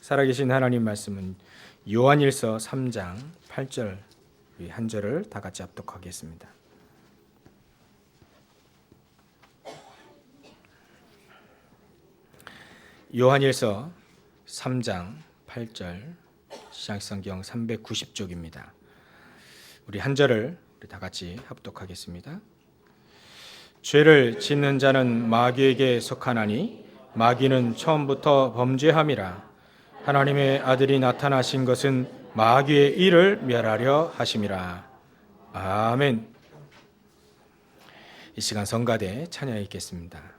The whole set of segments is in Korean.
살아계신 하나님 말씀은 요한일서 3장 8절 한 절을 다 같이 합독하겠습니다. 요한일서 3장 8절 시작성경 390쪽입니다. 우리 한 절을 다 같이 합독하겠습니다. 죄를 짓는 자는 마귀에게 속하나니 마귀는 처음부터 범죄함이라. 하나님의 아들이 나타나신 것은 마귀의 일을 멸하려 하심이라. 아멘. 이 시간 성가대 찬양이 있겠습니다.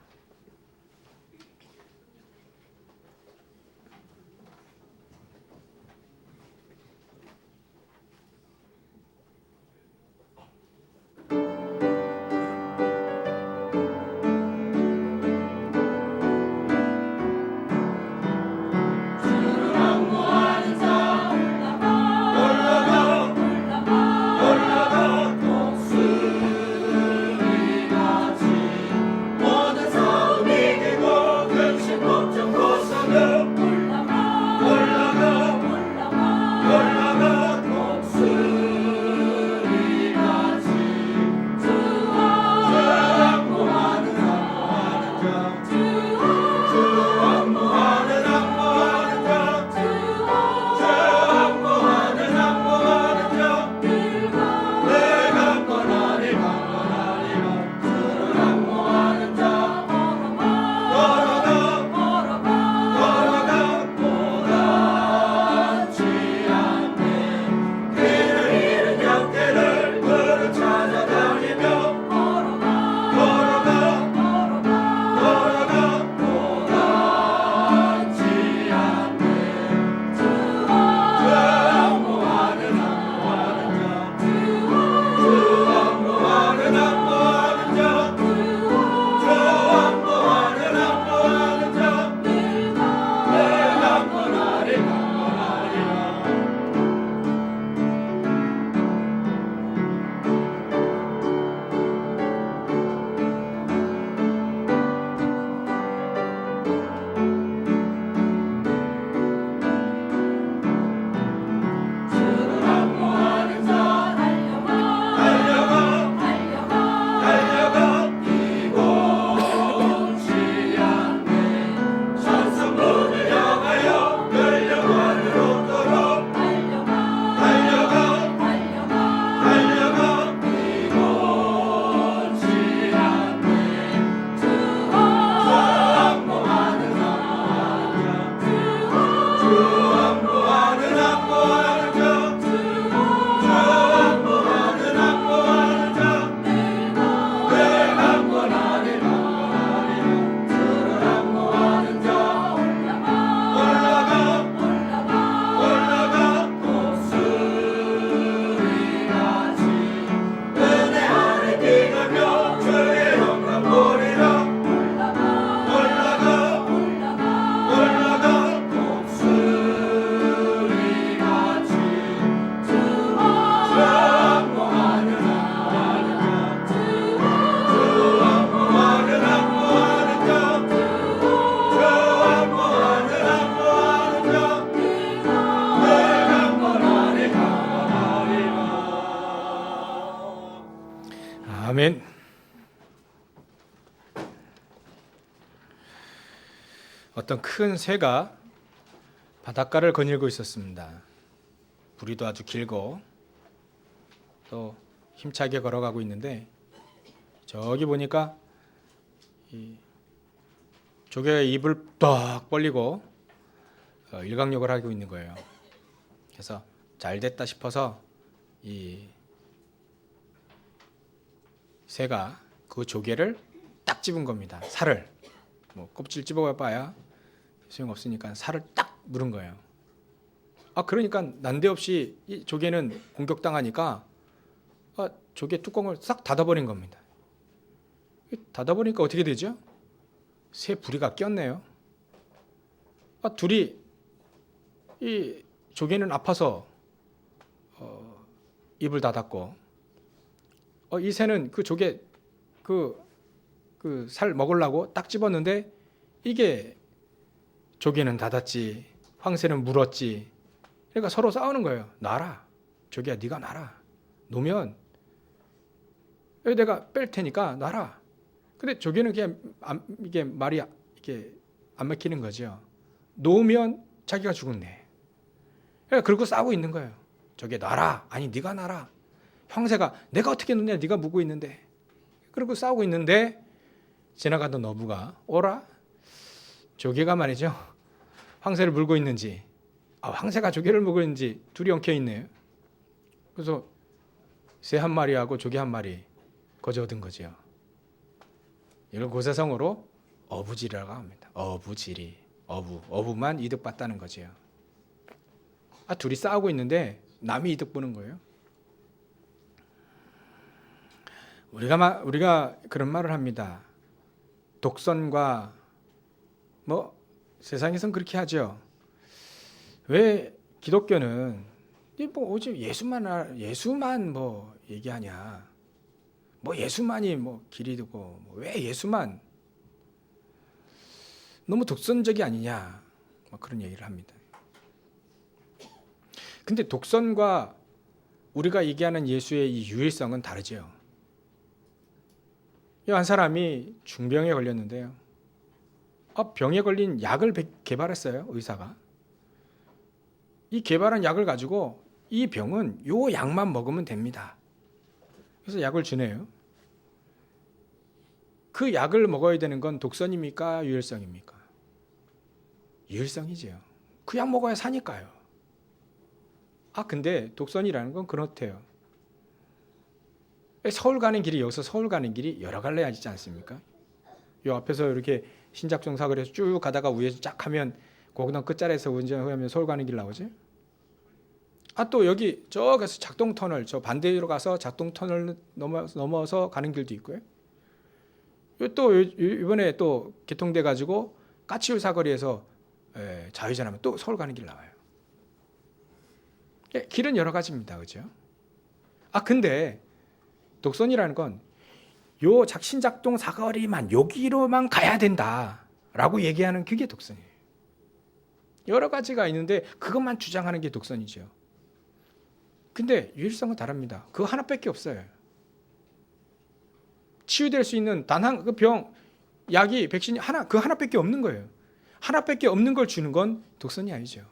아멘. 어떤 큰 새가 바닷가를 거닐고 있었습니다. 부리도 아주 길고 또 힘차게 걸어가고 있는데 저기 보니까 이 조개가 입을 딱 벌리고 일광욕을 하고 있는 거예요. 그래서 잘 됐다 싶어서 이 새가 그 조개를 딱 집은 겁니다. 살을 뭐 껍질 집어봐야 소용없으니까 살을 딱 물은 거예요. 그러니까 난데없이 이 조개는 공격당하니까 조개 뚜껑을 싹 닫아버린 겁니다. 닫아버리니까 어떻게 되죠? 새 부리가 꼈네요. 둘이 이 조개는 아파서 입을 닫았고 이 새는 그 조개 그 살 먹으려고 딱 집었는데 이게 조개는 닫았지, 황새는 물었지. 그러니까 서로 싸우는 거예요. 놔라. 조개야, 네가 놔라. 놓으면 내가 뺄 테니까 놔라. 근데 조개는 그냥 이게 말이 이게 안 막히는 거죠. 놓으면 자기가 죽었네. 그러니까 그러고 싸우고 있는 거예요. 조개 놔라. 아니 네가 놔라. 황새가 내가 어떻게 놓냐, 네가 묻고 있는데. 그러고 싸우고 있는데 지나가던 어부가 오라. 조개가 말이죠, 황새를 물고 있는지, 황새가 조개를 물고 있는지 둘이 엉켜 있네요. 그래서 새 한 마리하고 조개 한 마리 거저 얻은 거죠. 이걸 고사성어로 어부지리라고 합니다. 어부지리. 어부만 이득 봤다는 거죠. 둘이 싸우고 있는데 남이 이득 보는 거예요. 우리가 그런 말을 합니다. 독선과 세상에선 그렇게 하죠. 왜 기독교는 오직 예수만 얘기하냐? 예수만이 길이 되고 왜 예수만? 너무 독선적이 아니냐? 그런 얘기를 합니다. 근데 독선과 우리가 얘기하는 예수의 이 유일성은 다르죠. 한 사람이 중병에 걸렸는데요. 병에 걸린 약을 개발했어요, 의사가. 이 개발한 약을 가지고 이 병은 요 약만 먹으면 됩니다. 그래서 약을 주네요. 그 약을 먹어야 되는 건 독선입니까? 유일성입니까? 유일성이지요. 그 약 먹어야 사니까요. 근데 독선이라는 건 그렇대요. 서울 가는 길이, 여기서 서울 가는 길이 여러 갈래야 있지 않습니까? 요 앞에서 이렇게 신작동 사거리에서 쭉 가다가 위에서 쫙 하면 고구당 끝자리에서 운전하면 서울 가는 길 나오지? 또 여기 저기서 작동터널, 저 반대로 가서 작동터널 넘어서 가는 길도 있고요. 또 이번에 또 개통돼 가지고 까치울 사거리에서 좌회전하면 또 서울 가는 길 나와요. 길은 여러 가지입니다, 그렇죠? 근데 독선이라는 건 요 신작동 사거리만 여기로만 가야 된다라고 얘기하는 그게 독선이에요. 여러 가지가 있는데 그것만 주장하는 게 독선이죠. 근데 유일성은 다릅니다. 그거 하나밖에 없어요. 치유될 수 있는 단 한 그 병, 약이, 백신이 그 하나밖에 없는 거예요. 하나밖에 없는 걸 주는 건 독선이 아니죠.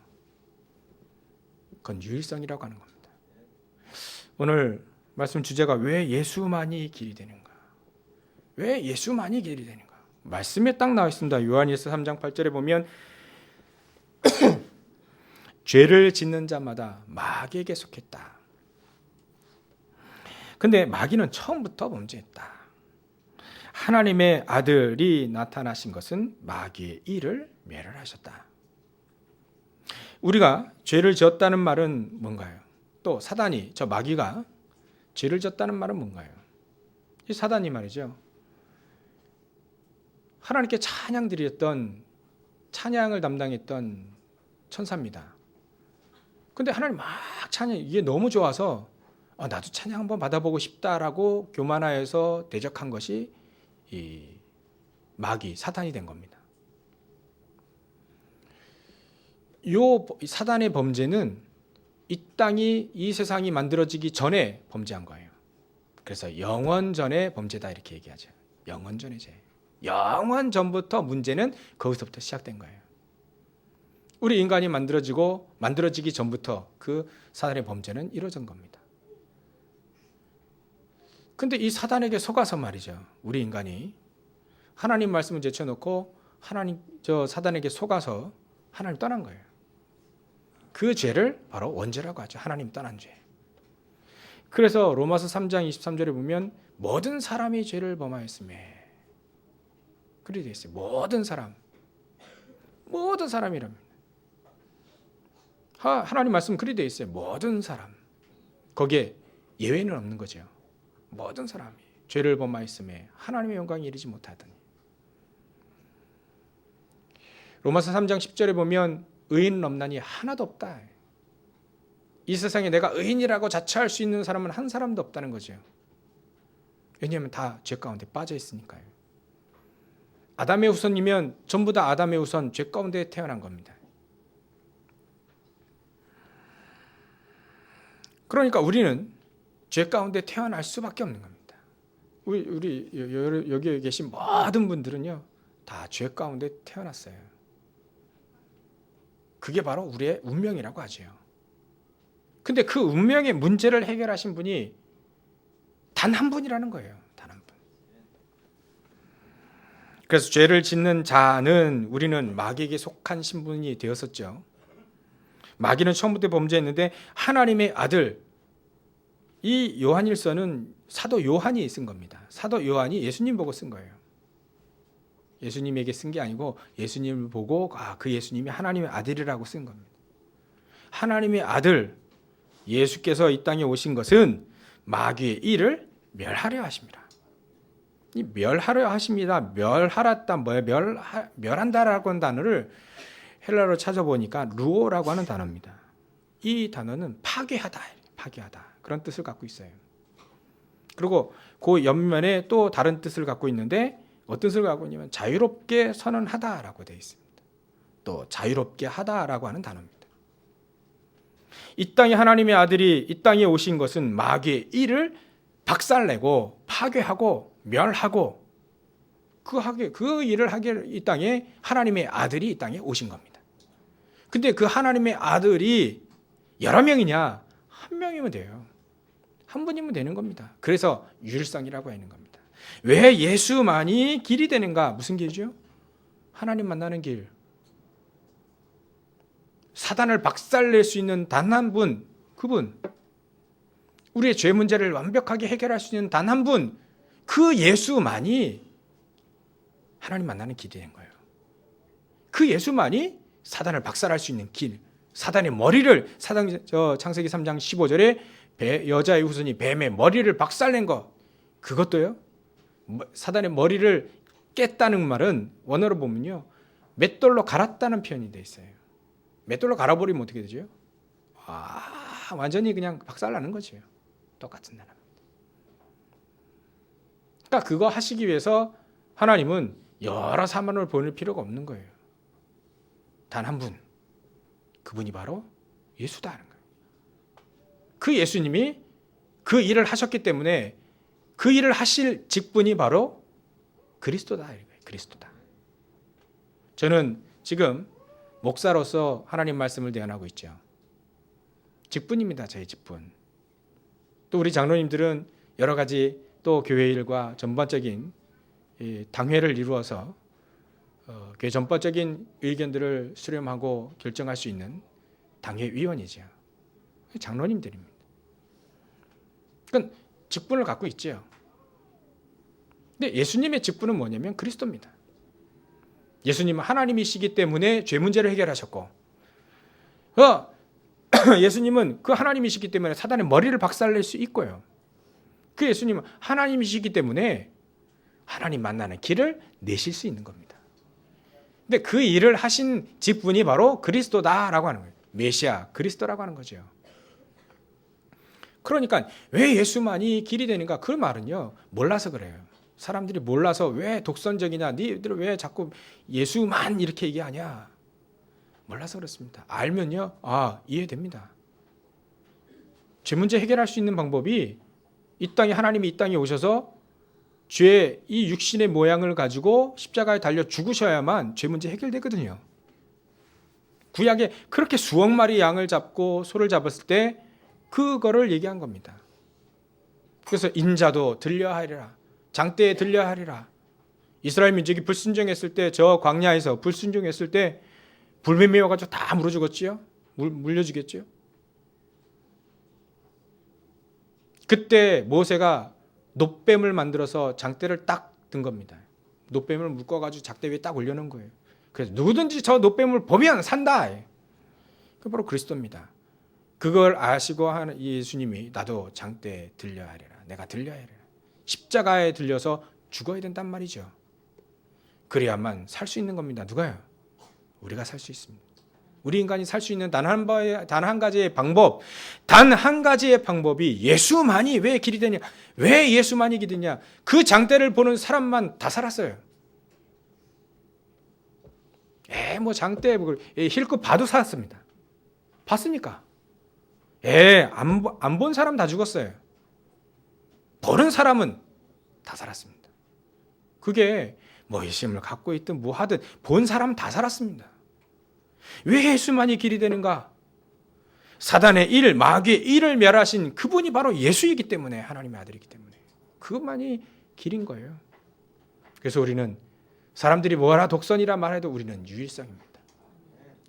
그건 유일성이라고 하는 겁니다. 오늘 말씀 주제가 왜 예수만이 길이 되는가? 왜 예수만이 길이 되는가? 말씀에 딱 나와 있습니다. 요한일서 3장 8절에 보면 죄를 짓는 자마다 마귀에게 속했다. 근데 마귀는 처음부터 범죄했다. 하나님의 아들이 나타나신 것은 마귀의 일을 멸하셨다. 우리가 죄를 지었다는 말은 뭔가요? 또 사단이, 저 마귀가 죄를 지었다는 말은 뭔가요? 이 사단이 말이죠, 하나님께 찬양을 담당했던 천사입니다. 근데 하나님 막 이게 너무 좋아서 나도 찬양 한번 받아보고 싶다라고 교만하여서 대적한 것이 이 마귀, 사탄이 된 겁니다. 요 사단의 범죄는 이 세상이 만들어지기 전에 범죄한 거예요. 그래서 영원 전의 범죄다 이렇게 얘기하죠. 영원 전의 죄. 영원 전부터 문제는 거기서부터 시작된 거예요. 우리 인간이 만들어지기 전부터 그 사단의 범죄는 이루어진 겁니다. 근데 이 사단에게 속아서 말이죠, 우리 인간이 하나님 말씀을 제쳐놓고 사단에게 속아서 하나님 떠난 거예요. 그 죄를 바로 원죄라고 하죠. 하나님 떠난 죄. 그래서 로마서 3장 23절에 보면 모든 사람이 죄를 범하였으며, 그렇게 되어 있어요. 모든 사람이랍니다. 하나님 말씀 그리 되어 있어요. 모든 사람. 거기에 예외는 없는 거죠. 모든 사람이 죄를 범하였으며 하나님의 영광에 이르지 못하더니. 로마서 3장 10절에 보면 의인은 없나니 하나도 없다. 이 세상에 내가 의인이라고 자처할 수 있는 사람은 한 사람도 없다는 거죠. 왜냐하면 다 죄 가운데 빠져 있으니까요. 아담의 후손이면 전부 다 아담의 후손, 죄 가운데 태어난 겁니다. 그러니까 우리는 죄 가운데 태어날 수밖에 없는 겁니다. 우리 여기 계신 모든 분들은요, 다 죄 가운데 태어났어요. 그게 바로 우리의 운명이라고 하죠. 근데 그 운명의 문제를 해결하신 분이 단 한 분이라는 거예요. 단 한 분. 그래서 죄를 짓는 자는 우리는 마귀에게 속한 신분이 되었었죠. 마귀는 처음부터 범죄했는데 하나님의 아들, 이 요한일서는 사도 요한이 쓴 겁니다. 사도 요한이 예수님 보고 쓴 거예요. 예수님에게 쓴 게 아니고 예수님을 보고 그 예수님이 하나님의 아들이라고 쓴 겁니다. 하나님의 아들 예수께서 이 땅에 오신 것은 마귀의 일을 멸하려 하십니다. 이 멸하려 하십니다. 멸하랐다, 멸한다라고 하는 단어를 헬라어로 찾아보니까 루오라고 하는 단어입니다. 이 단어는 파괴하다, 파괴하다 그런 뜻을 갖고 있어요. 그리고 그 옆면에 또 다른 뜻을 갖고 있는데 어떤 뜻을 갖고 있냐면 자유롭게 선언하다라고 되어 있습니다. 또 자유롭게 하다라고 하는 단어입니다. 이 땅에 하나님의 아들이 이 땅에 오신 것은 마귀의 일을 박살내고 파괴하고 멸하고 그 일을 하게 이 땅에 하나님의 아들이 이 땅에 오신 겁니다. 근데 그 하나님의 아들이 여러 명이냐? 한 명이면 돼요. 한 분이면 되는 겁니다. 그래서 유일성이라고 하는 겁니다. 왜 예수만이 길이 되는가? 무슨 길이죠? 하나님 만나는 길. 사단을 박살낼 수 있는 단 한 분, 그분. 우리의 죄 문제를 완벽하게 해결할 수 있는 단 한 분, 그 예수만이 하나님 만나는 길이 된 거예요. 그 예수만이 사단을 박살할 수 있는 길, 사단의 머리를 창세기 3장 15절에 여자의 후손이 뱀의 머리를 박살낸 것, 그것도요. 사단의 머리를 깼다는 말은 원어로 보면요, 맷돌로 갈았다는 표현이 돼 있어요. 맷돌로 갈아버리면 어떻게 되죠? 완전히 그냥 박살나는 거죠. 똑같은 나라. 그러니까 그거 하시기 위해서 하나님은 여러 사람을 보낼 필요가 없는 거예요. 단 한 분, 그분이 바로 예수다 하는 거예요. 그 예수님이 그 일을 하셨기 때문에 그 일을 하실 직분이 바로 그리스도다. 그리스도다. 저는 지금 목사로서 하나님 말씀을 대언하고 있죠. 직분입니다. 저의 직분. 또 우리 장로님들은 여러 가지 또 교회 일과 전반적인 당회를 이루어서 교회 전반적인 의견들을 수렴하고 결정할 수 있는 당회위원이죠. 장로님들입니다. 그러니까 직분을 갖고 있죠. 근데 예수님의 직분은 뭐냐면 그리스도입니다. 예수님은 하나님이시기 때문에 죄 문제를 해결하셨고, 예수님은 그 하나님이시기 때문에 사단의 머리를 박살낼 수 있고요. 그 예수님은 하나님이시기 때문에 하나님 만나는 길을 내실 수 있는 겁니다. 근데 그 일을 하신 직분이 바로 그리스도다라고 하는 거예요. 메시아, 그리스도라고 하는 거죠. 그러니까 왜 예수만이 길이 되는가? 그 말은요, 몰라서 그래요. 사람들이 몰라서 왜 독선적이냐, 니들 왜 자꾸 예수만 이렇게 얘기하냐, 몰라서 그렇습니다. 알면요, 이해됩니다. 죄 문제 해결할 수 있는 방법이 이 땅에 하나님이 이 땅에 오셔서 죄의 이 육신의 모양을 가지고 십자가에 달려 죽으셔야만 죄 문제 해결되거든요. 구약에 그렇게 수억 마리 양을 잡고 소를 잡았을 때 그거를 얘기한 겁니다. 그래서 인자도 들려하리라, 장대에 들려하리라. 이스라엘 민족이 불순종했을 때, 저 광야에서 불순종했을 때 불뱀이 와가지고 다 물어 죽었지요. 물려 죽였지요. 그때 모세가 놋뱀을 만들어서 장대를 딱 든 겁니다. 놋뱀을 묶어가지고 장대 위에 딱 올려놓은 거예요. 그래서 누구든지 저 놋뱀을 보면 산다. 그 바로 그리스도입니다. 그걸 아시고 하는 예수님이 나도 장대에 들려야 하리라, 내가 들려야 하리라, 십자가에 들려서 죽어야 된단 말이죠. 그래야만 살 수 있는 겁니다. 누가요? 우리가 살 수 있습니다. 우리 인간이 살 수 있는 단 한 가지의 방법, 단 한 가지의 방법이 예수만이 왜 길이 되냐? 왜 예수만이 길이 되냐? 그 장대를 보는 사람만 다 살았어요. 뭐 장대 힐끗 봐도 살았습니다. 봤으니까. 안 본 사람 다 죽었어요. 보는 사람은 다 살았습니다. 그게 뭐 예수님을 갖고 있든 뭐 하든 본 사람 다 살았습니다. 왜 예수만이 길이 되는가? 사단의 일, 마귀의 일을 멸하신 그분이 바로 예수이기 때문에, 하나님의 아들이기 때문에 그것만이 길인 거예요. 그래서 우리는 사람들이 뭐라 독선이라 말해도 우리는 유일성입니다.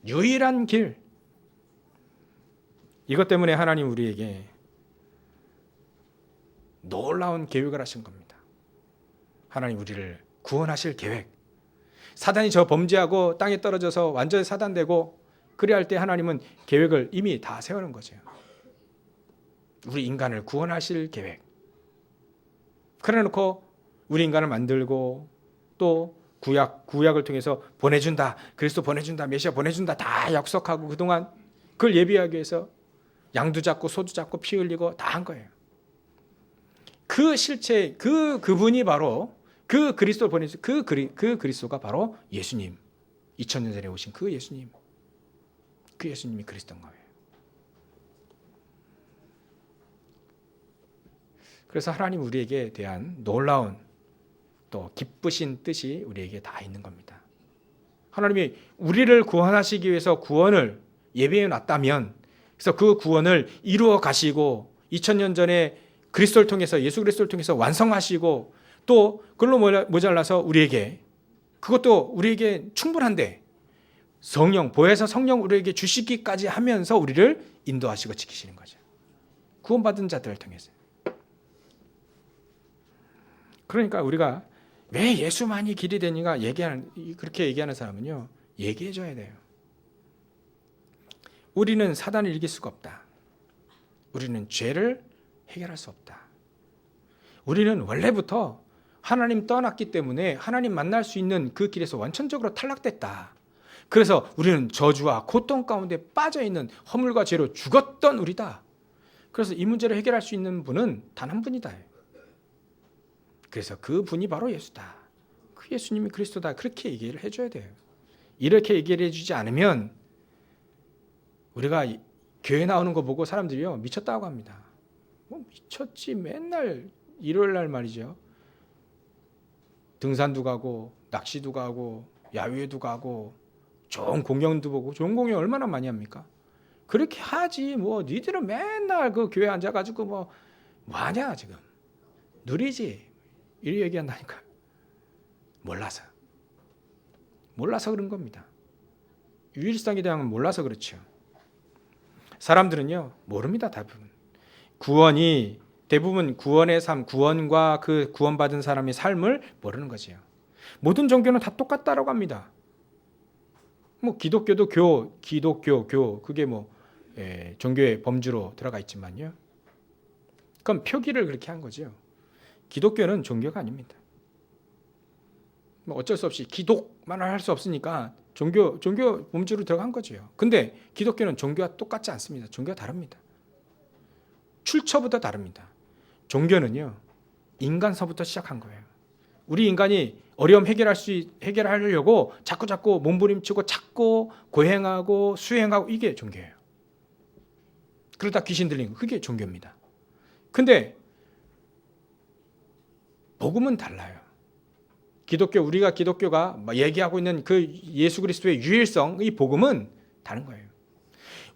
유일한 길. 이것 때문에 하나님 우리에게 놀라운 계획을 하신 겁니다. 하나님 우리를 구원하실 계획. 사단이 저 범죄하고 땅에 떨어져서 완전히 사단되고 그래 할 때 하나님은 계획을 이미 다 세우는 거죠. 우리 인간을 구원하실 계획. 그래 놓고 우리 인간을 만들고 또 구약을 통해서 보내준다. 그리스도 보내준다. 메시아 보내준다. 다 약속하고 그동안 그걸 예비하기 위해서 양도 잡고 소도 잡고 피 흘리고 다 한 거예요. 그 실체, 그분이 바로 그 그리스도를 보내준 그 그리스도가 바로 예수님. 2000년 전에 오신 그 예수님. 그 예수님이 그리스도인 거예요. 그래서 하나님 우리에게 대한 놀라운 또 기쁘신 뜻이 우리에게 다 있는 겁니다. 하나님이 우리를 구원하시기 위해서 구원을 예비해 놨다면, 그래서 그 구원을 이루어 가시고 2000년 전에 그리스도를 통해서, 예수 그리스도를 통해서 완성하시고 또 그걸로 모자라서 우리에게, 그것도 우리에게 충분한데 성령, 보혜사 성령 우리에게 주시기까지 하면서 우리를 인도하시고 지키시는 거죠. 구원받은 자들을 통해서. 그러니까 우리가 왜 예수만이 길이 되니까 그렇게 얘기하는 사람은요, 얘기해 줘야 돼요. 우리는 사단을 이길 수가 없다. 우리는 죄를 해결할 수 없다. 우리는 원래부터 하나님 떠났기 때문에 하나님 만날 수 있는 그 길에서 완전적으로 탈락됐다. 그래서 우리는 저주와 고통 가운데 빠져있는 허물과 죄로 죽었던 우리다. 그래서 이 문제를 해결할 수 있는 분은 단 한 분이다. 그래서 그 분이 바로 예수다. 그 예수님이 그리스도다. 그렇게 얘기를 해줘야 돼요. 이렇게 얘기를 해주지 않으면 우리가 교회 나오는 거 보고 사람들이요, 미쳤다고 합니다. 뭐 미쳤지. 맨날 일요일 날 말이죠, 등산도 가고 낚시도 가고 야외도 가고 좋은 공연도 보고. 좋은 공연 얼마나 많이 합니까? 그렇게 하지. 뭐 니들은 맨날 그 교회 앉아가지고 뭐 하냐 지금. 누리지. 이렇게 얘기한다니까요. 몰라서 그런 겁니다. 유일성에 대한 건 몰라서 그렇죠. 사람들은요, 모릅니다. 대부분 구원의 삶, 구원과 그 구원받은 사람의 삶을 모르는 거지요. 모든 종교는 다 똑같다라고 합니다. 뭐 기독교도 기독교 그게 뭐 종교의 범주로 들어가 있지만요. 그럼 표기를 그렇게 한 거죠. 기독교는 종교가 아닙니다. 뭐 어쩔 수 없이 기독만 할 수 없으니까 종교 범주로 들어간 거죠. 근데 기독교는 종교와 똑같지 않습니다. 종교가 다릅니다. 출처부터 다릅니다. 종교는요, 인간서부터 시작한 거예요. 우리 인간이 어려움 해결하려고 자꾸 몸부림치고 찾고 고행하고 수행하고, 이게 종교예요. 그러다 귀신 들리는 거, 그게 종교입니다. 근데 복음은 달라요. 우리가 기독교가 얘기하고 있는 그 예수 그리스도의 유일성, 이 복음은 다른 거예요.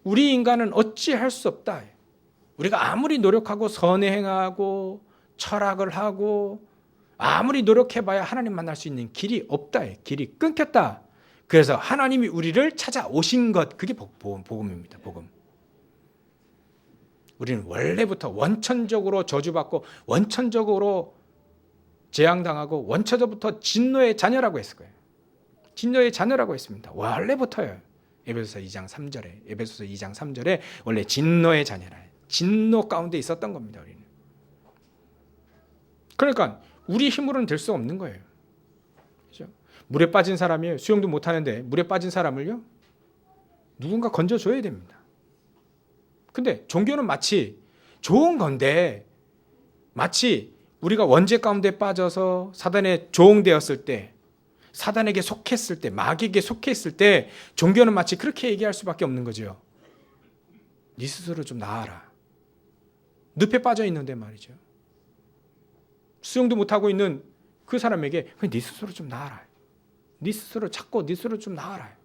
우리 인간은 어찌할 수 없다. 우리가 아무리 노력하고 선을 행하고 철학을 하고 아무리 노력해봐야 하나님 만날 수 있는 길이 없다. 길이 끊겼다. 그래서 하나님이 우리를 찾아오신 것, 그게 복음입니다. 복음. 우리는 원래부터 원천적으로 저주받고 원천적으로 재앙당하고 원천적부터 진노의 자녀라고 했을 거예요. 진노의 자녀라고 했습니다. 원래부터요. 에베소서 2장 3절에 원래 진노의 자녀라. 진노 가운데 있었던 겁니다. 우리는. 그러니까 우리 힘으로는 될 수 없는 거예요. 그렇죠? 물에 빠진 사람이 수영도 못하는데 물에 빠진 사람을요, 누군가 건져줘야 됩니다. 근데 종교는 마치 좋은 건데, 마치 우리가 원죄 가운데 빠져서 사단의 종되었을 때 사단에게 속했을 때, 마귀에게 속했을 때 종교는 마치 그렇게 얘기할 수밖에 없는 거죠. 네 스스로 좀 나아라. 늪에 빠져 있는데 말이죠. 수영도 못하고 있는 그 사람에게 그냥 네 스스로 좀 나아라. 네 스스로 찾고 네 스스로 좀 나아라.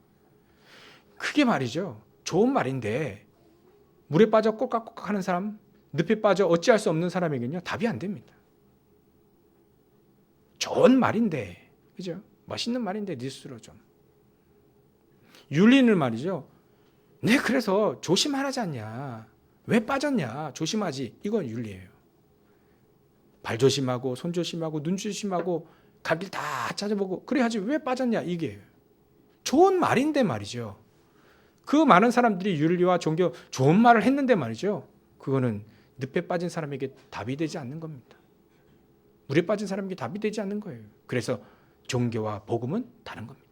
그게 말이죠. 좋은 말인데 물에 빠져 꼴깍꼴깍 하는 사람, 늪에 빠져 어찌할 수 없는 사람에게는요, 답이 안 됩니다. 좋은 말인데, 그죠? 멋있는 말인데 네 스스로 좀. 윤리는 말이죠. 네, 그래서 조심하라지 않냐. 왜 빠졌냐. 조심하지. 이건 윤리예요. 발 조심하고 손 조심하고 눈 조심하고 갈 길 다 찾아보고 그래야지 왜 빠졌냐. 이게 좋은 말인데 말이죠. 그 많은 사람들이 윤리와 종교 좋은 말을 했는데 말이죠. 그거는 늪에 빠진 사람에게 답이 되지 않는 겁니다. 물에 빠진 사람에게 답이 되지 않는 거예요. 그래서 종교와 복음은 다른 겁니다.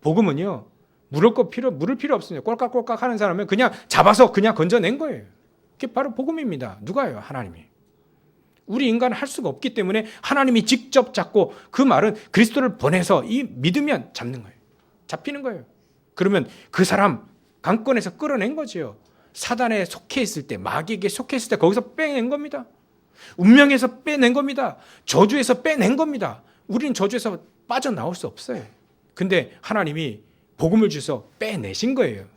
복음은요, 물을 필요 없습니다. 꼴깍꼴깍 하는 사람은 그냥 잡아서 그냥 건져낸 거예요. 그게 바로 복음입니다. 누가요? 하나님이. 우리 인간은 할 수가 없기 때문에 하나님이 직접 잡고 그 말은 그리스도를 보내서 이 믿으면 잡는 거예요. 잡히는 거예요. 그러면 그 사람 강권에서 끌어낸 거죠. 사단에 속해 있을 때, 마귀에게 속해 있을 때 거기서 빼낸 겁니다. 운명에서 빼낸 겁니다. 저주에서 빼낸 겁니다. 우리는 저주에서 빠져나올 수 없어요. 근데 하나님이 복음을 주셔서 빼내신 거예요.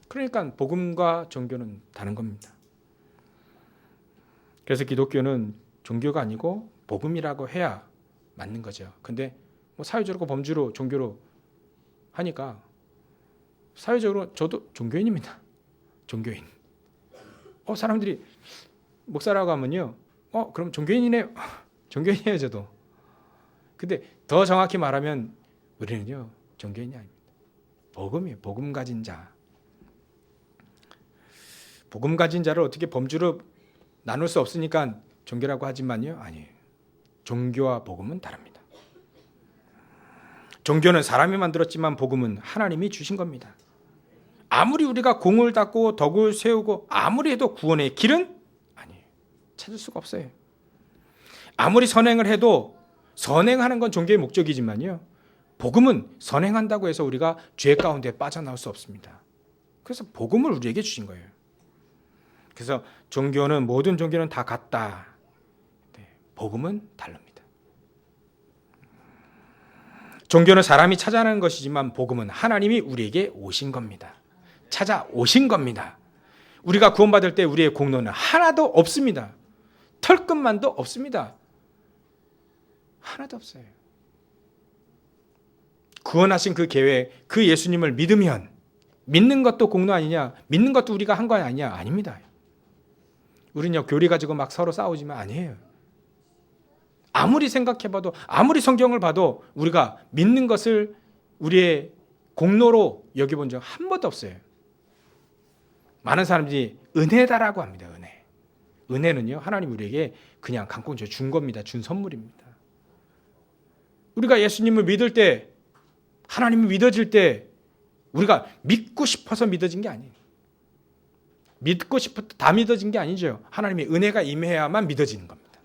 그러니까 복음과 종교는 다른 겁니다. 그래서 기독교는 종교가 아니고 복음이라고 해야 맞는 거죠. 근데 뭐 사회적으로 범주로 종교로 하니까 사회적으로 저도 종교인입니다. 종교인. 사람들이 목사라고 하면요. 그럼 종교인이네요. 종교인이에요, 저도. 근데 더 정확히 말하면 우리는요, 종교인이 아닙니다. 복음이에요. 복음 가진 자. 복음 가진 자를 어떻게 범주로 나눌 수 없으니까 종교라고 하지만요, 아니에요. 종교와 복음은 다릅니다. 종교는 사람이 만들었지만 복음은 하나님이 주신 겁니다. 아무리 우리가 공을 닦고 덕을 세우고 아무리 해도 구원의 길은 아니에요. 찾을 수가 없어요. 아무리 선행을 해도 선행하는 건 종교의 목적이지만요, 복음은 선행한다고 해서 우리가 죄 가운데 빠져나올 수 없습니다. 그래서 복음을 우리에게 주신 거예요. 그래서 종교는 모든 종교는 다 같다. 복음은 다릅니다. 종교는 사람이 찾아내는 것이지만 복음은 하나님이 우리에게 오신 겁니다. 찾아오신 겁니다. 우리가 구원받을 때 우리의 공로는 하나도 없습니다. 털끝만도 없습니다. 하나도 없어요. 구원하신 그 계획, 그 예수님을 믿으면 믿는 것도 공로 아니냐? 믿는 것도 우리가 한 거 아니냐? 아닙니다. 우리는요, 교리 가지고 막 서로 싸우지만 아니에요. 아무리 생각해봐도, 아무리 성경을 봐도 우리가 믿는 것을 우리의 공로로 여겨본 적 한 번도 없어요. 많은 사람들이 은혜다라고 합니다. 은혜. 은혜는요, 하나님 우리에게 그냥 강공주에 준 겁니다. 준 선물입니다. 우리가 예수님을 믿을 때, 하나님이 믿어질 때 우리가 믿고 싶어서 믿어진 게 아니에요. 믿고 싶어 다 믿어진 게 아니죠. 하나님의 은혜가 임해야만 믿어지는 겁니다.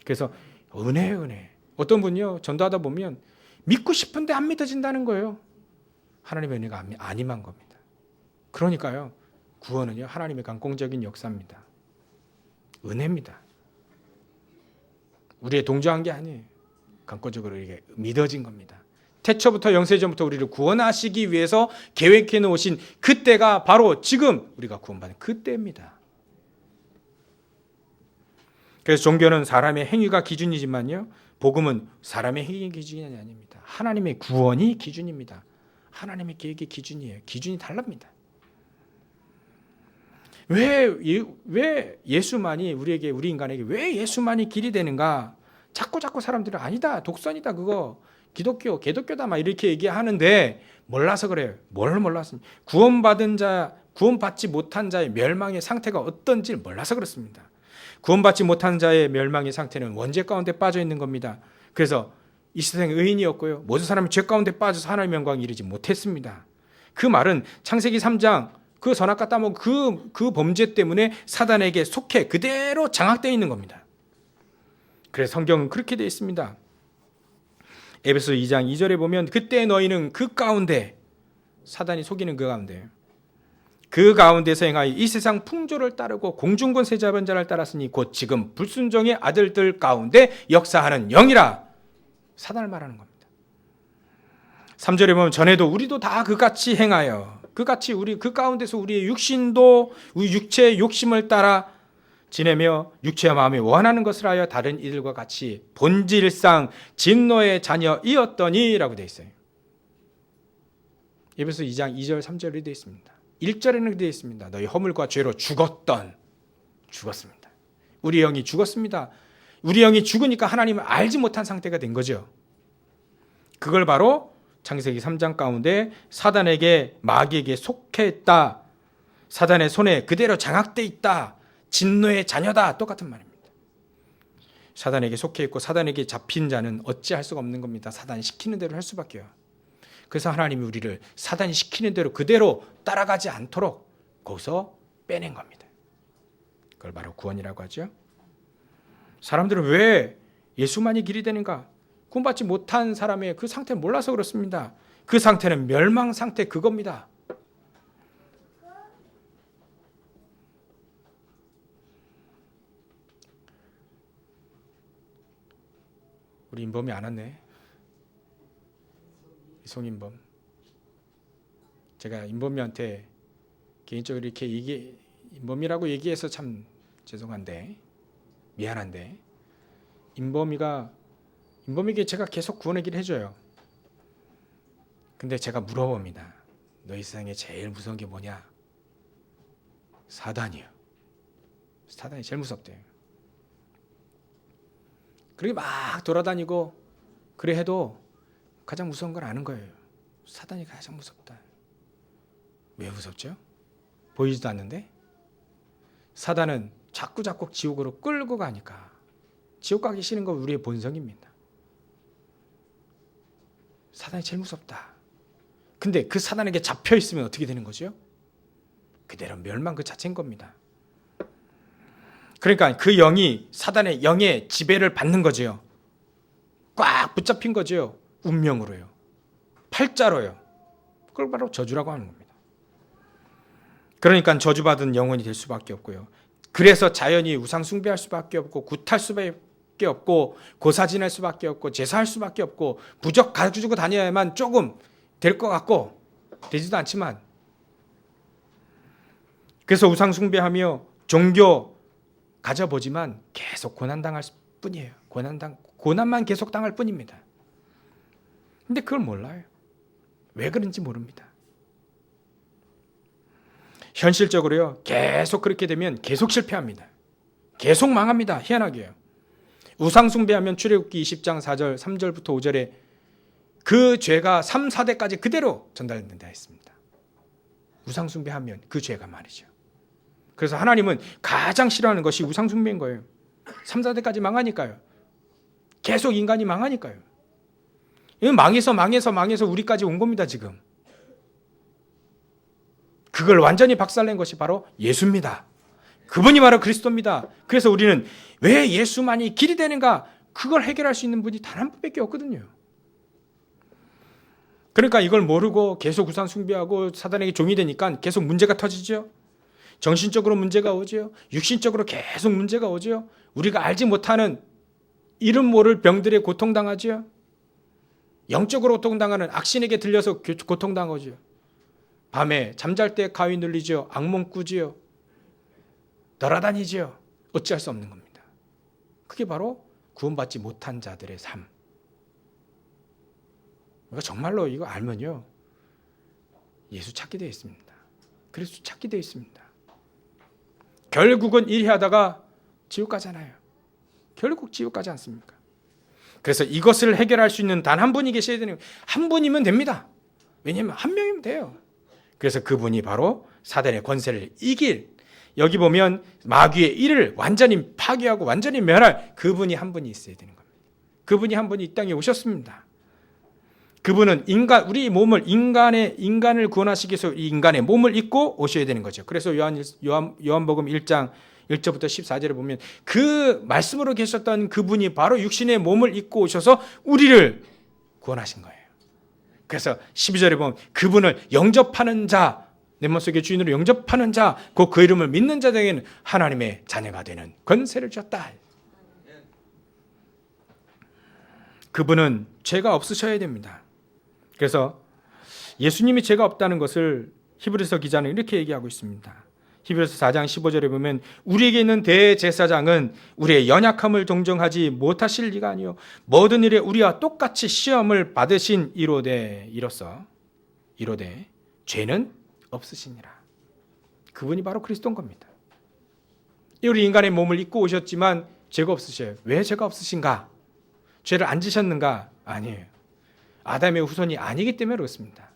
그래서 은혜예요, 은혜. 어떤 분이요, 전도하다 보면 믿고 싶은데 안 믿어진다는 거예요. 하나님의 은혜가 안 임한 겁니다. 그러니까요, 구원은요, 하나님의 강공적인 역사입니다. 은혜입니다. 우리의 동조한 게 아니에요. 강권적으로 이게 믿어진 겁니다. 태초부터 영세전부터 우리를 구원하시기 위해서 계획해 놓으신 그때가 바로 지금 우리가 구원받은 그때입니다. 그래서 종교는 사람의 행위가 기준이지만요, 복음은 사람의 행위 기준이 아닙니다. 하나님의 구원이 기준입니다. 하나님의 계획이 기준이에요. 기준이 다릅니다. 왜 예수만이 우리에게, 우리 인간에게 왜 예수만이 길이 되는가? 자꾸 사람들은 아니다, 독선이다, 그거 기독교, 개독교다 막 이렇게 얘기하는데 몰라서 그래요. 뭘 몰랐습니까? 구원받은 자, 구원받지 못한 자의 멸망의 상태가 어떤지 몰라서 그렇습니다. 구원받지 못한 자의 멸망의 상태는 원죄 가운데 빠져 있는 겁니다. 그래서 이 세상에 의인이었고요, 모든 사람이 죄 가운데 빠져서 하나님의 영광에 이르지 못했습니다. 그 말은 창세기 3장 그 선악과 따먹은 그 범죄 때문에 사단에게 속해 그대로 장악되어 있는 겁니다. 그래서 성경은 그렇게 되어 있습니다. 에베소 2장 2절에 보면 그때 너희는 그 가운데, 사단이 속이는 그 가운데, 그 가운데서 행하여 이 세상 풍조를 따르고 공중권 세자본 자를 따랐으니 곧 지금 불순종의 아들들 가운데 역사하는 영이라. 사단을 말하는 겁니다. 3절에 보면 전에도 우리도 다 그같이 행하여, 그같이 우리 그 가운데서 우리의 육신도 우리 육체의 욕심을 따라 지내며 육체와 마음이 원하는 것을 하여 다른 이들과 같이 본질상 진노의 자녀이었더니라고 되어 있어요. 에베소 2장 2절 3절이 되어 있습니다. 1절에는 되어 있습니다. 너희 허물과 죄로 죽었습니다. 우리 영이 죽었습니다. 우리 영이 죽으니까 하나님을 알지 못한 상태가 된 거죠. 그걸 바로 창세기 3장 가운데 사단에게, 마귀에게 속해있다, 사단의 손에 그대로 장악돼 있다, 진노의 자녀다, 똑같은 말입니다. 사단에게 속해 있고 사단에게 잡힌 자는 어찌할 수가 없는 겁니다. 사단이 시키는 대로 할 수밖에요. 그래서 하나님이 우리를 사단이 시키는 대로 그대로 따라가지 않도록 거기서 빼낸 겁니다. 그걸 바로 구원이라고 하죠. 사람들은 왜 예수만이 길이 되는가? 구원받지 못한 사람의 그 상태를 몰라서 그렇습니다. 그 상태는 멸망 상태, 그겁니다. 우리 인범이 안 왔네. 송인범. 제가 인범이한테 개인적으로 이렇게 인범이라고 얘기해서 참 죄송한데, 미안한데, 인범에게 제가 계속 구원의 길을 해줘요. 근데 제가 물어봅니다. 너희 세상에 제일 무서운 게 뭐냐? 사단이요. 사단이 제일 무섭대요. 그렇게 막 돌아다니고 그래 해도 가장 무서운 걸 아는 거예요. 사단이 가장 무섭다. 왜 무섭죠? 보이지도 않는데? 사단은 자꾸 지옥으로 끌고 가니까. 지옥 가기 싫은 건 우리의 본성입니다. 사단이 제일 무섭다. 근데 그 사단에게 잡혀 있으면 어떻게 되는 거죠? 그대로 멸망 그 자체인 겁니다. 그러니까 그 영이 사단의 영의 지배를 받는 거죠. 꽉 붙잡힌 거죠. 운명으로요. 팔자로요. 그걸 바로 저주라고 하는 겁니다. 그러니까 저주받은 영혼이 될 수밖에 없고요. 그래서 자연히 우상 숭배할 수밖에 없고 굿할 수밖에 없고 고사지낼 수밖에 없고 제사할 수밖에 없고 부적 가지고 다녀야만 조금 될 것 같고 되지도 않지만, 그래서 우상 숭배하며 종교 가져보지만 계속 고난당할 뿐이에요. 고난만 계속 당할 뿐입니다. 근데 그걸 몰라요. 왜 그런지 모릅니다. 현실적으로요, 계속 그렇게 되면 계속 실패합니다. 계속 망합니다. 희한하게요. 우상숭배하면 출애굽기 20장 4절 3절부터 5절에 그 죄가 3, 4대까지 그대로 전달된다 했습니다. 우상숭배하면 그 죄가 말이죠. 그래서 하나님은 가장 싫어하는 것이 우상숭배인 거예요. 3, 4대까지 망하니까요. 계속 인간이 망하니까요. 망해서 우리까지 온 겁니다, 지금. 그걸 완전히 박살낸 것이 바로 예수입니다. 그분이 바로 그리스도입니다. 그래서 우리는 왜 예수만이 길이 되는가? 그걸 해결할 수 있는 분이 단 한 분밖에 없거든요. 그러니까 이걸 모르고 계속 우상 숭배하고 사단에게 종이 되니까 계속 문제가 터지죠. 정신적으로 문제가 오죠. 육신적으로 계속 문제가 오죠. 우리가 알지 못하는 이름 모를 병들에 고통당하죠. 영적으로 고통당하는 악신에게 들려서 고통당하죠. 밤에 잠잘 때 가위 눌리죠. 악몽 꾸지요. 돌아다니지요. 어찌할 수 없는 겁니다. 그게 바로 구원받지 못한 자들의 삶. 그러니까 정말로 이거 알면요, 예수 찾게 되어 있습니다. 그리스도 찾게 되어 있습니다. 결국은 이리 하다가 지옥 가잖아요. 결국 지옥 가지 않습니까? 그래서 이것을 해결할 수 있는 단 한 분이 계셔야 되는, 한 분이면 됩니다. 왜냐하면 한 명이면 돼요. 그래서 그분이 바로 사단의 권세를 이길, 여기 보면 마귀의 일을 완전히 파괴하고 완전히 멸할 그분이 한 분이 있어야 되는 겁니다. 그분이 한 분이 이 땅에 오셨습니다. 그분은 우리 몸을, 인간을 구원하시기 위해서 이 인간의 몸을 입고 오셔야 되는 거죠. 그래서 요한복음 1장 1절부터 14절에 보면 그 말씀으로 계셨던 그분이 바로 육신의 몸을 입고 오셔서 우리를 구원하신 거예요. 그래서 12절에 보면 그분을 영접하는 자, 내 마음속에 주인으로 영접하는 자, 그 이름을 믿는 자들에게는 하나님의 자녀가 되는 권세를 주었다. 그분은 죄가 없으셔야 됩니다. 그래서 예수님이 죄가 없다는 것을 히브리서 기자는 이렇게 얘기하고 있습니다. 히브리서 4장 15절에 보면 우리에게 있는 대제사장은 우리의 연약함을 동정하지 못하실 리가 아니요 모든 일에 우리와 똑같이 시험을 받으신 이로써 죄는 없으시니라. 그분이 바로 그리스도인 겁니다. 우리 인간의 몸을 입고 오셨지만 죄가 없으셔요. 왜 죄가 없으신가? 죄를 안 지셨는가? 아니에요. 아담의 후손이 아니기 때문에 그렇습니다.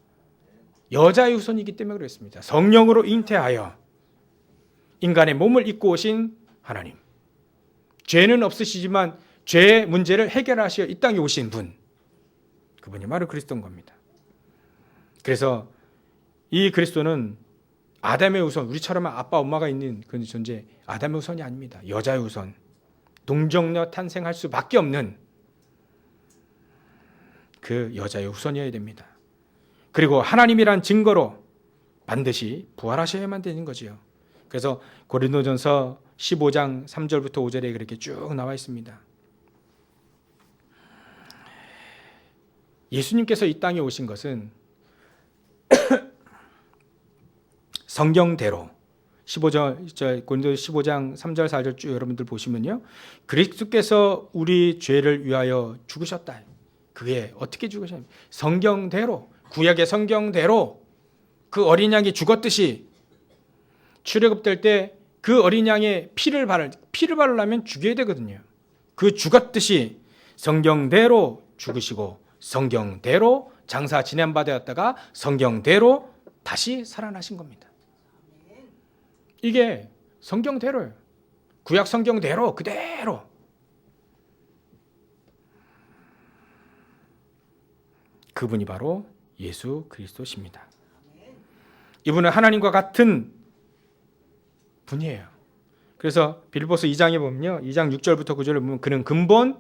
여자의 후손이기 때문에 그렇습니다. 성령으로 잉태하여 인간의 몸을 입고 오신 하나님. 죄는 없으시지만 죄의 문제를 해결하시어 이 땅에 오신 분. 그분이 바로 그리스도인 겁니다. 그래서 이 그리스도는 아담의 후손, 우리처럼 아빠 엄마가 있는 그런 존재, 아담의 후손이 아닙니다. 여자의 후손, 동정녀 탄생할 수밖에 없는 그 여자의 후손이어야 됩니다. 그리고 하나님이란 증거로 반드시 부활하셔야만 되는 거지요. 그래서 고린도전서 15장 3절부터 5절에 그렇게 쭉 나와 있습니다. 예수님께서 이 땅에 오신 것은 성경대로 고린도 15장 3절 4절 쭉 여러분들 보시면요. 그리스도께서 우리 죄를 위하여 죽으셨다. 그게 어떻게 죽으셨냐? 성경대로, 구약의 성경대로 그 어린 양이 죽었듯이 출애굽될 때 그 어린 양의 피를 바르려면 죽여야 되거든요. 그 죽었듯이 성경대로 죽으시고 성경대로 장사 지낸바되었다가 성경대로 다시 살아나신 겁니다. 이게 성경대로예요. 구약 성경대로 그대로. 그분이 바로 예수 그리스도십니다. 이분은 하나님과 같은 분이에요. 그래서 빌립보서 2장에 보면요. 2장 6절부터 9절을 보면 그는 근본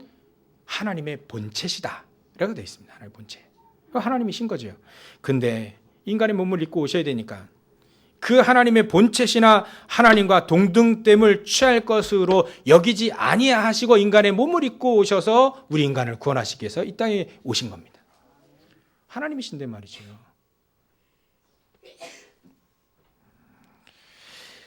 하나님의 본체시다 라고 되어 있습니다. 하나님의 본체. 하나님이신 거죠. 근데 인간의 몸을 입고 오셔야 되니까 그 하나님의 본체시나 하나님과 동등됨을 취할 것으로 여기지 아니하시고 인간의 몸을 입고 오셔서 우리 인간을 구원하시기 위해서 이 땅에 오신 겁니다. 하나님이신데 말이죠.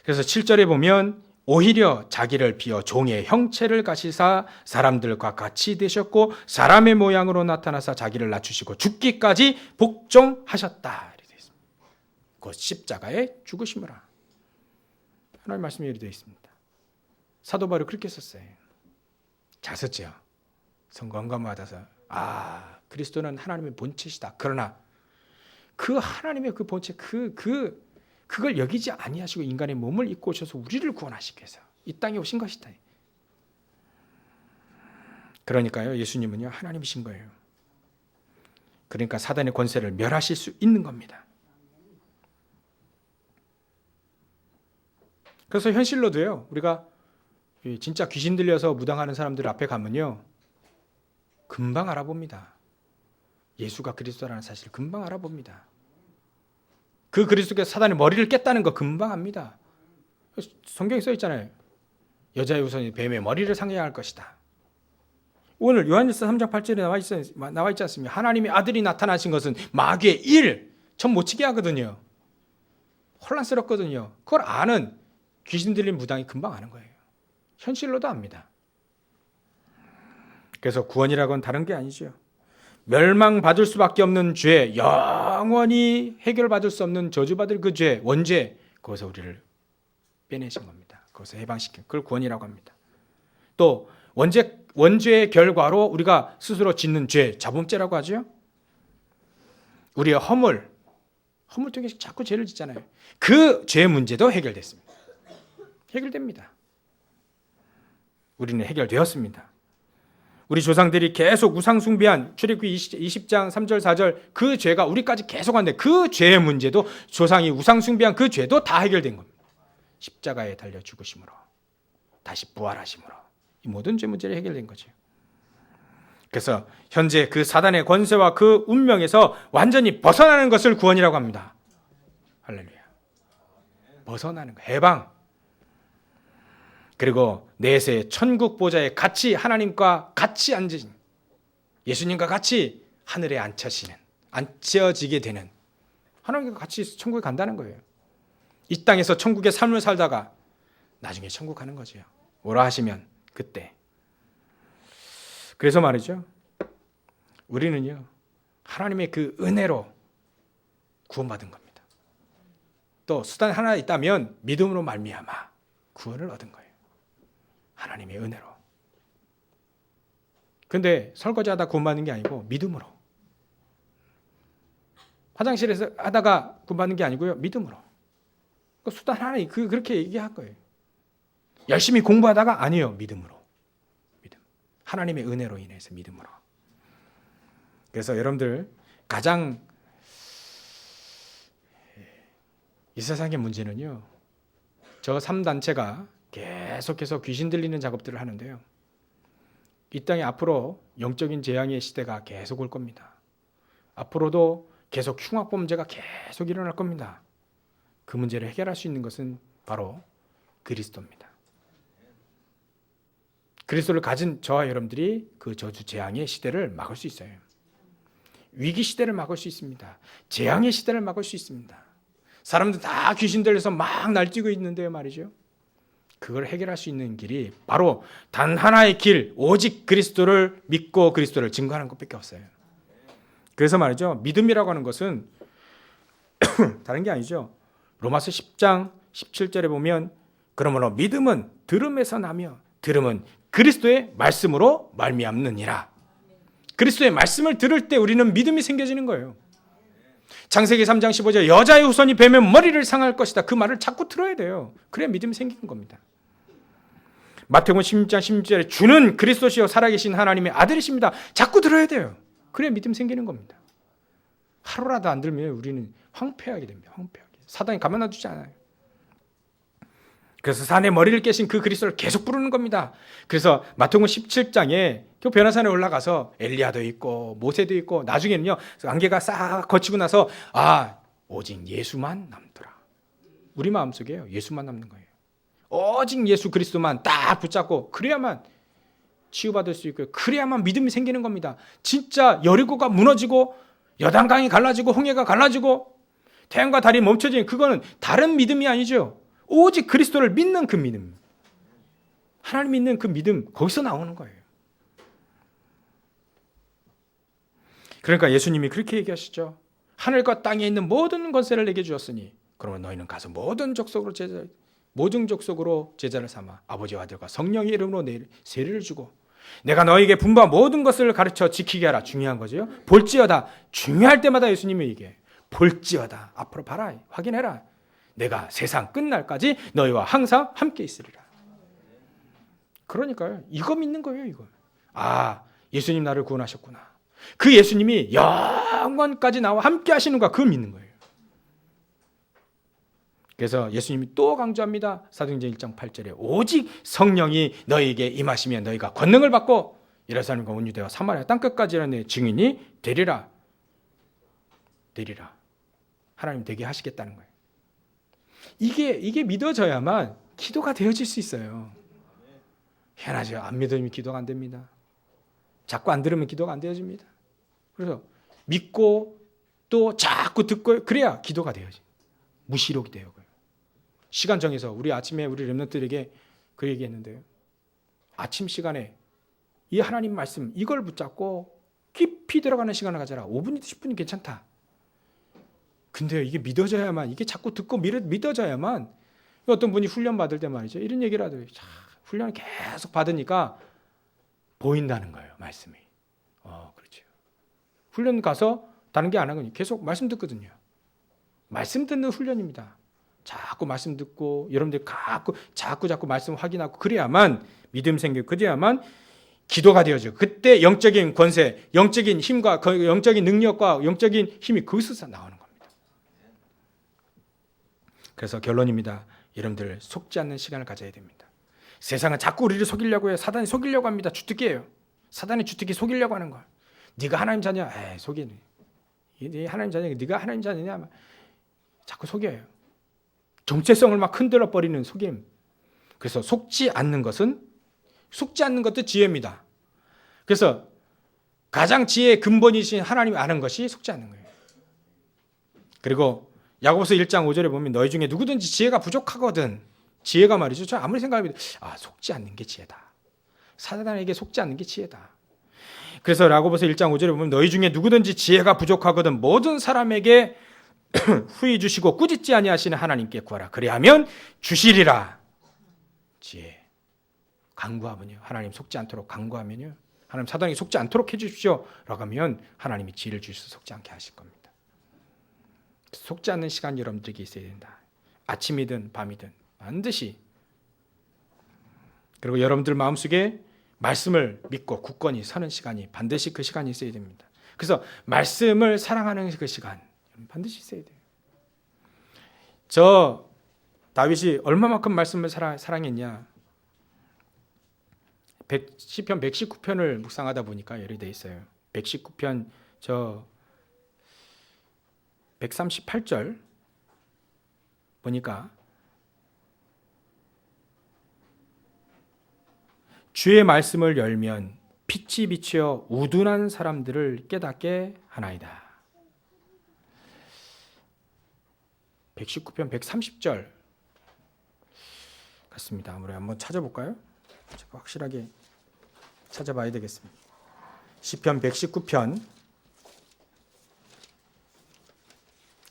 그래서 7절에 보면 오히려 자기를 비어 종의 형체를 가지사 사람들과 같이 되셨고 사람의 모양으로 나타나사 자기를 낮추시고 죽기까지 복종하셨다. 이렇게 되어 있습니다. 곧 십자가에 죽으심이라. 하나님 말씀이 이렇게 되어 있습니다. 사도 바울이 그렇게 썼어요. 잘 썼죠. 성경감 받아서 그리스도는 하나님의 본체시다. 그러나 그 하나님의 그 본체 그걸 여기지 아니하시고 인간의 몸을 입고 오셔서 우리를 구원하시기 위해서 이 땅에 오신 것이다. 그러니까요, 예수님은요 하나님이신 거예요. 그러니까 사단의 권세를 멸하실 수 있는 겁니다. 그래서 현실로도요, 우리가 진짜 귀신 들려서 무당하는 사람들 앞에 가면요 금방 알아봅니다. 예수가 그리스도라는 사실을 금방 알아봅니다. 그 그리스도께서 사단의 머리를 깼다는 거 금방 압니다. 성경에 써 있잖아요. 여자의 후손이 뱀의 머리를 상해할 것이다. 오늘 요한일서 3장 8절에 나와 있지 않습니까? 하나님의 아들이 나타나신 것은 마귀의 일, 전 못 치게 하거든요. 혼란스럽거든요. 그걸 아는 귀신 들린 무당이 금방 아는 거예요. 현실로도 압니다. 그래서 구원이라고는 다른 게 아니죠. 멸망받을 수밖에 없는 죄, 영원히 해결받을 수 없는 저주받을 그 죄, 원죄, 거기서 우리를 빼내신 겁니다. 거기서 해방시킨 그걸 구원이라고 합니다. 또 원죄의 결과로 우리가 스스로 짓는 죄, 자범죄라고 하죠. 우리의 허물 통해서 자꾸 죄를 짓잖아요. 그 죄 문제도 해결됐습니다. 해결됩니다. 우리는 해결되었습니다. 우리 조상들이 계속 우상숭배한 출애굽기 20장 3절 4절 그 죄가 우리까지 계속 왔는데 그 죄의 문제도 조상이 우상숭배한 그 죄도 다 해결된 겁니다. 십자가에 달려 죽으심으로 다시 부활하심으로 이 모든 죄 문제를 해결된 거죠. 그래서 현재 그 사단의 권세와 그 운명에서 완전히 벗어나는 것을 구원이라고 합니다. 할렐루야. 벗어나는 거, 해방. 그리고 내세 천국 보좌에 같이 하나님과 같이 앉으신, 예수님과 같이 하늘에 앉혀지게 되는, 하나님과 같이 천국에 간다는 거예요. 이 땅에서 천국의 삶을 살다가 나중에 천국 가는 거죠. 오라 하시면 그때. 그래서 말이죠, 우리는요 하나님의 그 은혜로 구원받은 겁니다. 또 수단 하나 있다면 믿음으로 말미암아 구원을 얻은 거예요. 하나님의 은혜로. 근데 설거지하다 구원받는 게 아니고 믿음으로. 화장실에서 하다가 구원받는 게 아니고요, 믿음으로. 그 수단 하나 그렇게 얘기할 거예요. 열심히 공부하다가 아니에요, 믿음으로. 믿음. 하나님의 은혜로 인해서 믿음으로. 그래서 여러분들 가장 이 세상의 문제는요, 저 3단체가 계속해서 귀신 들리는 작업들을 하는데요, 이 땅에 앞으로 영적인 재앙의 시대가 계속 올 겁니다. 앞으로도 계속 흉악범죄가 계속 일어날 겁니다. 그 문제를 해결할 수 있는 것은 바로 그리스도입니다. 그리스도를 가진 저와 여러분들이 그 저주 재앙의 시대를 막을 수 있어요. 위기 시대를 막을 수 있습니다. 재앙의 시대를 막을 수 있습니다. 사람들 다 귀신 들려서 막 날뛰고 있는데요 말이죠, 그걸 해결할 수 있는 길이 바로 단 하나의 길, 오직 그리스도를 믿고 그리스도를 증거하는 것밖에 없어요. 그래서 말이죠, 믿음이라고 하는 것은 다른 게 아니죠. 로마서 10장 17절에 보면, 그러므로 믿음은 들음에서 나며 들음은 그리스도의 말씀으로 말미암느니라. 그리스도의 말씀을 들을 때 우리는 믿음이 생겨지는 거예요. 창세기 3장 15절, 여자의 후손이 뱀의 머리를 상할 것이다. 그 말을 자꾸 들어야 돼요. 그래야 믿음이 생기는 겁니다. 마태복음 16장 16절에 주는 그리스도시요 살아계신 하나님의 아들이십니다. 자꾸 들어야 돼요. 그래야 믿음 생기는 겁니다. 하루라도 안 들면 우리는 황폐하게 됩니다. 황폐하게. 사단이 가만 놔두지 않아요. 그래서 산의 머리를 깨신 그 그리스도를 계속 부르는 겁니다. 그래서 마태복음 17장에 그 변화산에 올라가서 엘리야도 있고 모세도 있고, 나중에는요 안개가 싹 거치고 나서 오직 예수만 남더라. 우리 마음속에요, 예수만 남는 거예요. 오직 예수 그리스도만 딱 붙잡고 그래야만 치유받을 수 있고요, 그래야만 믿음이 생기는 겁니다. 진짜 여리고가 무너지고 여단강이 갈라지고 홍해가 갈라지고 태양과 달이 멈춰지는, 그거는 다른 믿음이 아니죠. 오직 그리스도를 믿는 그 믿음, 하나님 믿는 그 믿음, 거기서 나오는 거예요. 그러니까 예수님이 그렇게 얘기하시죠. 하늘과 땅에 있는 모든 권세를 내게 주었으니 그러면 너희는 가서 모든 족속으로 제자를 삼아 아버지와 아들과 성령의 이름으로 내 세례를 주고 내가 너에게 분부한 모든 것을 가르쳐 지키게 하라. 중요한 거죠. 볼지어다. 중요할 때마다 예수님이 얘기해. 볼지어다. 앞으로 봐라. 확인해라. 내가 세상 끝날까지 너희와 항상 함께 있으리라. 그러니까요, 이거 믿는 거예요. 이거. 예수님 나를 구원하셨구나. 그 예수님이 영원까지 나와 함께 하시는 거, 그거 믿는 거예요. 그래서 예수님이 또 강조합니다. 사도행전 1장 8절에 오직 성령이 너희에게 임하시면 너희가 권능을 받고 예루살렘과 온 유대와 사마리아 땅끝까지 내 증인이 되리라. 하나님 되게 하시겠다는 거예요. 이게 믿어져야만 기도가 되어질 수 있어요. 희한하죠. 안 믿으면 기도가 안 됩니다. 자꾸 안 들으면 기도가 안 되어집니다. 그래서 믿고 또 자꾸 듣고 그래야 기도가 되어지. 무시록이 돼요. 시간 정해서 우리 아침에 우리 렘넌트들에게 그 얘기했는데요. 아침 시간에 이 하나님 말씀 이걸 붙잡고 깊이 들어가는 시간을 가져라. 5분이든 10분이 괜찮다. 근데 이게 믿어져야만, 이게 자꾸 듣고 믿어져야만, 어떤 분이 훈련 받을 때 말이죠, 이런 얘기를 하더라고요. 훈련을 계속 받으니까 보인다는 거예요, 말씀이. 그렇죠. 훈련 가서 다른 게 안 하거든요. 계속 말씀 듣거든요. 말씀 듣는 훈련입니다. 자꾸 말씀 듣고 여러분들 자꾸 말씀 확인하고 그래야만 믿음 생기고 그래야만 기도가 되어지고 그때 영적인 권세, 영적인 힘과 영적인 능력과 영적인 힘이 거기서 나오는 겁니다. 그래서 결론입니다. 여러분들 속지 않는 시간을 가져야 됩니다. 세상은 자꾸 우리를 속이려고 해요. 사단이 속이려고 합니다. 주특기예요. 사단의 주특기 속이려고 하는 거야. 네가 하나님 자녀야. 에이, 속이네. 네 하나님 자녀야. 네가 하나님 자녀냐. 자꾸 속여요. 정체성을 막 흔들어 버리는 속임. 그래서 속지 않는 것도 지혜입니다. 그래서 가장 지혜의 근본이신 하나님을 아는 것이 속지 않는 거예요. 그리고 야고보서 1장 5절에 보면 너희 중에 누구든지 지혜가 부족하거든. 지혜가 말이죠. 저 아무리 생각해도 속지 않는 게 지혜다. 사단에게 속지 않는 게 지혜다. 그래서 야고보서 1장 5절에 보면 너희 중에 누구든지 지혜가 부족하거든 모든 사람에게 후히 주시고 꾸짖지 아니하시는 하나님께 구하라. 그리하면 주시리라. 지혜. 간구하면요. 하나님 속지 않도록 간구하면요. 하나님 사단에게 속지 않도록 해주십시오. 라고 하면 하나님이 지혜를 주셔서 속지 않게 하실 겁니다. 속지 않는 시간 여러분들에게 있어야 된다. 아침이든 밤이든 반드시. 그리고 여러분들 마음속에 말씀을 믿고 굳건히 서는 시간이 반드시 그 시간이 있어야 됩니다. 그래서 말씀을 사랑하는 그 시간 반드시 있어야 돼요. 저 다윗이 얼마만큼 말씀을 사랑했냐. 시편 119편을 묵상하다 보니까 이렇게 돼 있어요. 119편 138절 보니까 주의 말씀을 열면 빛이 비치어 우둔한 사람들을 깨닫게 하나이다. 119편 130절 같습니다. 아무래도 한번 찾아볼까요? 확실하게 찾아봐야 되겠습니다. 시편 119편.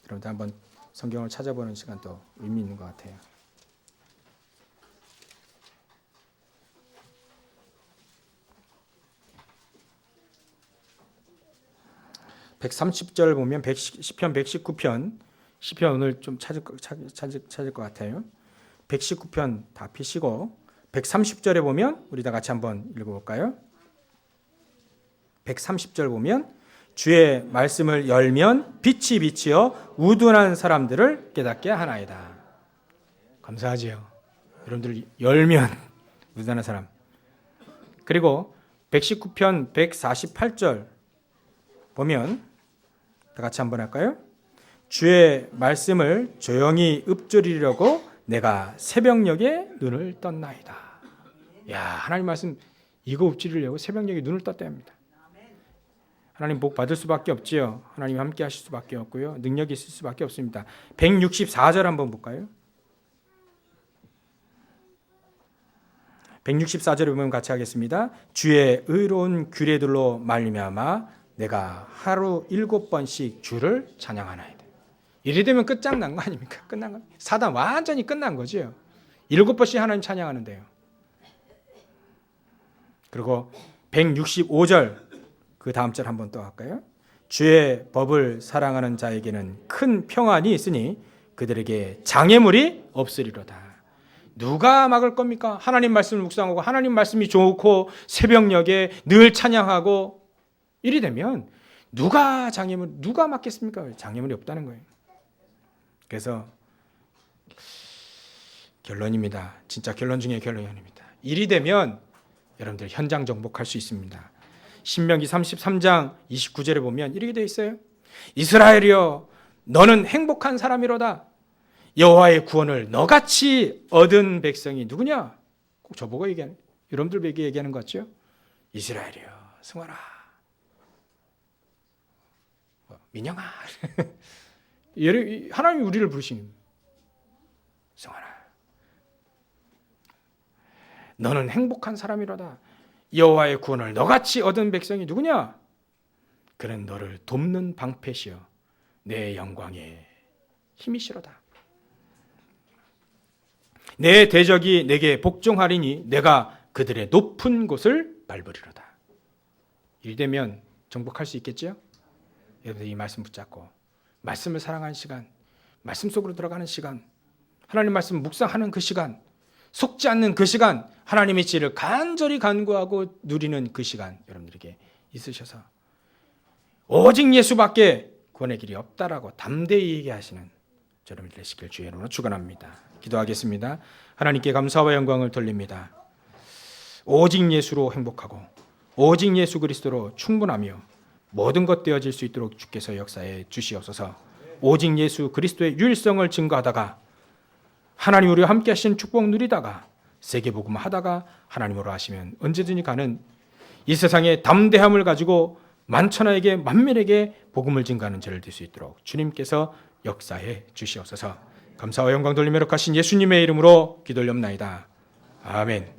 그런데 한번 성경을 찾아보는 시간도 의미 있는 것 같아요. 130절 보면 시편 119편 시편 오늘 좀 찾을 것 같아요. 119편 다 피시고 130절에 보면 우리 다 같이 한번 읽어볼까요? 130절 보면 주의 말씀을 열면 빛이 비치어 우둔한 사람들을 깨닫게 하나이다. 감사하지요. 여러분들 열면 우둔한 사람. 그리고 119편 148절 보면 다 같이 한번 할까요? 주의 말씀을 조용히 읊조리려고 내가 새벽녘에 눈을 떴나이다. 야, 하나님 말씀 이거 읊조리려고 새벽녘에 눈을 떴다 합니다. 하나님 복 받을 수밖에 없지요. 하나님 함께 하실 수밖에 없고요. 능력이 있을 수밖에 없습니다. 164절 한번 볼까요? 164절에 보면 같이 하겠습니다. 주의 의로운 규례들로 말미암아 내가 하루 7번씩 주를 찬양하나이다. 이래 되면 끝장난 거 아닙니까? 끝난 거. 사단 완전히 끝난 거죠. 7번씩 하나님 찬양하는데요. 그리고 165절 그 다음 절 한번 또 할까요? 주의 법을 사랑하는 자에게는 큰 평안이 있으니 그들에게 장애물이 없으리로다. 누가 막을 겁니까? 하나님 말씀을 묵상하고 하나님 말씀이 좋고 새벽녘에 늘 찬양하고 이리 되면 누가 막겠습니까? 장애물이 없다는 거예요. 그래서 결론입니다. 진짜 결론 중에 결론입니다. 이리 되면 여러분들 현장 정복할 수 있습니다. 신명기 33장 29절에 보면 이렇게 되어 있어요. 이스라엘이여 너는 행복한 사람이로다. 여호와의 구원을 너같이 얻은 백성이 누구냐? 꼭 저보고 얘기하는, 여러분들에게 얘기하는 것 같죠? 이스라엘이여 승하라. 민영아. 하나님이 우리를 부르시는 승하라. 너는 행복한 사람이로다. 여호와의 구원을 너같이 얻은 백성이 누구냐? 그는 너를 돕는 방패시여 내 영광의 힘이시로다. 내 대적이 내게 복종하리니 내가 그들의 높은 곳을 밟으리로다. 이되면 정복할 수 있겠죠? 여러분들 이 말씀 붙잡고 말씀을 사랑하는 시간, 말씀 속으로 들어가는 시간, 하나님 말씀 묵상하는 그 시간, 속지 않는 그 시간, 하나님의 지혜를 간절히 간구하고 누리는 그 시간 여러분들에게 있으셔서 오직 예수밖에 구원의 길이 없다라고 담대히 얘기하시는 여러분들 되시길 주의 이름으로 축원합니다. 기도하겠습니다. 하나님께 감사와 영광을 돌립니다. 오직 예수로 행복하고 오직 예수 그리스도로 충분하며 모든 것 되어질 수 있도록 주께서 역사해 주시옵소서. 오직 예수 그리스도의 유일성을 증거하다가 하나님 우리와 함께 하신 축복 누리다가 세계복음 하다가 하나님으로 하시면 언제든지 가는 이 세상의 담대함을 가지고 만천하에게 만민에게 복음을 증거하는 죄를 될 수 있도록 주님께서 역사해 주시옵소서. 감사와 영광 돌리며 하신 예수님의 이름으로 기도 올렵나이다. 아멘.